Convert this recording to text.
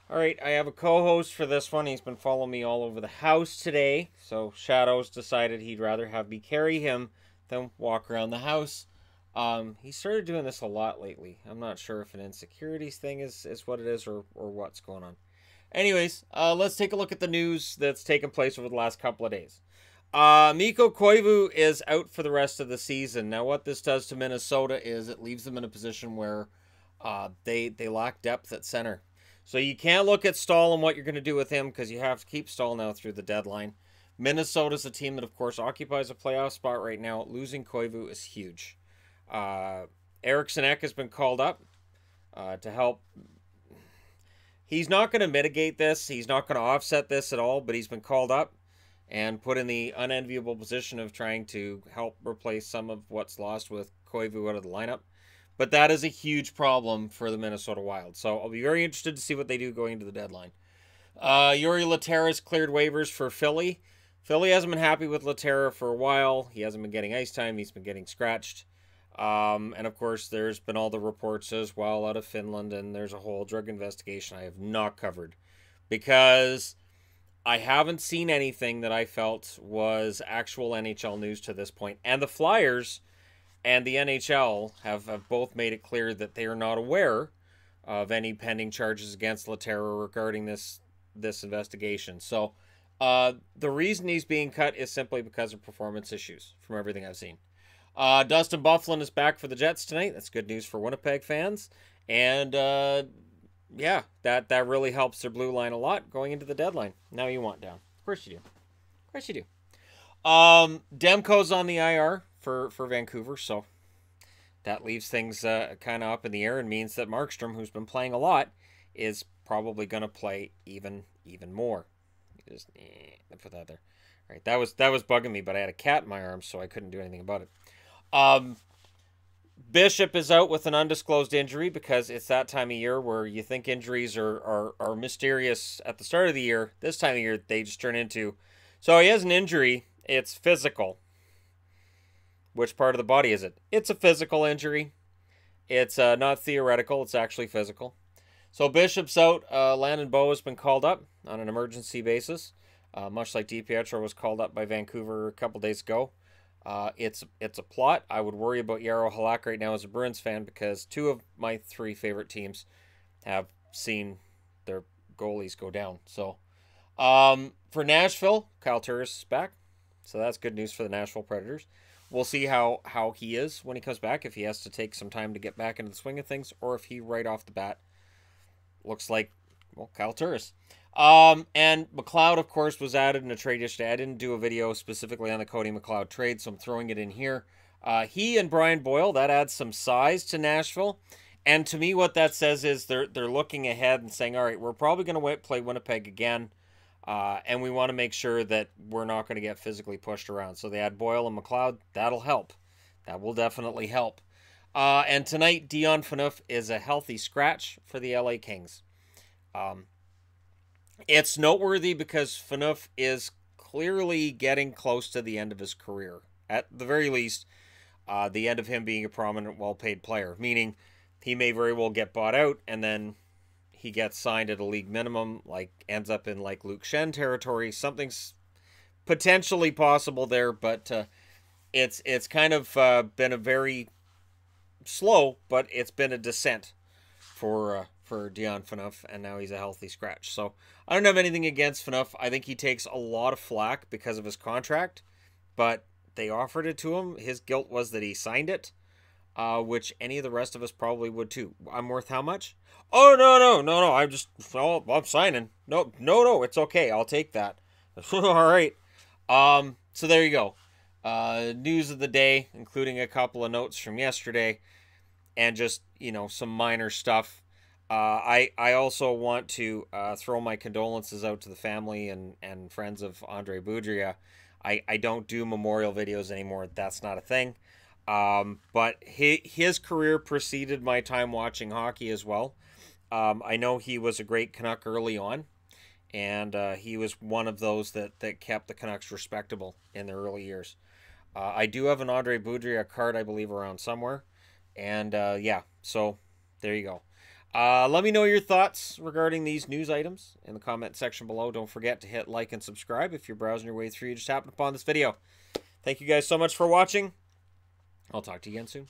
All right, I have a co-host for this one. He's been following me all over the house today. So Shadows decided he'd rather have me carry him than walk around the house. He started doing this a lot lately. I'm not sure if an insecurities thing is what it is or what's going on. Anyways, let's take a look at the news that's taken place over the last couple of days. Mikko Koivu is out for the rest of the season. Now, what this does to Minnesota is it leaves them in a position where they lack depth at center. So you can't look at Stahl and what you're going to do with him because you have to keep Stahl now through the deadline. Minnesota's a team that, of course, occupies a playoff spot right now. Losing Koivu is huge. Eriksson Ek has been called up to help. He's not going to mitigate this. He's not going to offset this at all, but he's been called up and put in the unenviable position of trying to help replace some of what's lost with Koivu out of the lineup. But that is a huge problem for the Minnesota Wild. So I'll be very interested to see what they do going into the deadline. Yuri Laterra's cleared waivers for Philly. Philly hasn't been happy with Laterra for a while. He hasn't been getting ice time. He's been getting scratched. And of course, there's been all the reports as well out of Finland, and there's a whole drug investigation I have not covered because I haven't seen anything that I felt was actual NHL news to this point. And the Flyers and the NHL have both made it clear that they are not aware of any pending charges against Laterra regarding this investigation. So the reason he's being cut is simply because of performance issues from everything I've seen. Dustin Byfuglien is back for the Jets tonight. That's good news for Winnipeg fans. And yeah, that really helps their blue line a lot going into the deadline. Now you want down. Of course you do. Of course you do. Demko's on the IR for Vancouver, so that leaves things kind of up in the air and means that Markstrom, who's been playing a lot, is probably going to play even more. Just put that there. All right, that was bugging me, but I had a cat in my arms, so I couldn't do anything about it. Bishop is out with an undisclosed injury because it's that time of year where you think injuries are mysterious at the start of the year. This time of year, they just turn into... So he has an injury. It's physical. Which part of the body is it? It's a physical injury. It's not theoretical. It's actually physical. So Bishop's out. Landon Bowe has been called up on an emergency basis. Much like DiPietro was called up by Vancouver a couple days ago. It's a plot. I would worry about Yarrow Halak right now as a Bruins fan because two of my three favorite teams have seen their goalies go down. So for Nashville, Kyle Turris is back. So that's good news for the Nashville Predators. We'll see how he is when he comes back, if he has to take some time to get back into the swing of things, or if he right off the bat looks like, well, Kyle Turris. And McLeod, of course, was added in a trade yesterday. I didn't do a video specifically on the Cody McLeod trade, so I'm throwing it in here. He and Brian Boyle, that adds some size to Nashville. And to me, what that says is they're looking ahead and saying, all right, we're probably going to play Winnipeg again. And we want to make sure that we're not going to get physically pushed around. So they add Boyle and McLeod. That'll help. That will definitely help. And tonight, Dion Phaneuf is a healthy scratch for the LA Kings. It's noteworthy because Phaneuf is clearly getting close to the end of his career. At the very least, the end of him being a prominent, well-paid player. Meaning, he may very well get bought out and then he gets signed at a league minimum, like ends up in like Luke Shen territory. Something's potentially possible there, but it's kind of been a very slow, but it's been a descent for Dion Phaneuf, and now he's a healthy scratch. So I don't have anything against Phaneuf. I think he takes a lot of flack because of his contract, but they offered it to him. His guilt was that he signed it, which any of the rest of us probably would too. I'm worth how much? Oh, no. I'm signing. No, it's okay. I'll take that. All right. So there you go. News of the day, including a couple of notes from yesterday and just, some minor stuff. I also want to throw my condolences out to the family and friends of Andre Boudria. I don't do memorial videos anymore. That's not a thing. But his career preceded my time watching hockey as well. I know he was a great Canuck early on, and he was one of those that kept the Canucks respectable in their early years. I do have an Andre Boudria card, I believe, around somewhere. And yeah, so there you go. Let me know your thoughts regarding these news items in the comment section below. Don't forget to hit like and subscribe if you're browsing your way through. You just happened upon this video. Thank you guys so much for watching. I'll talk to you again soon.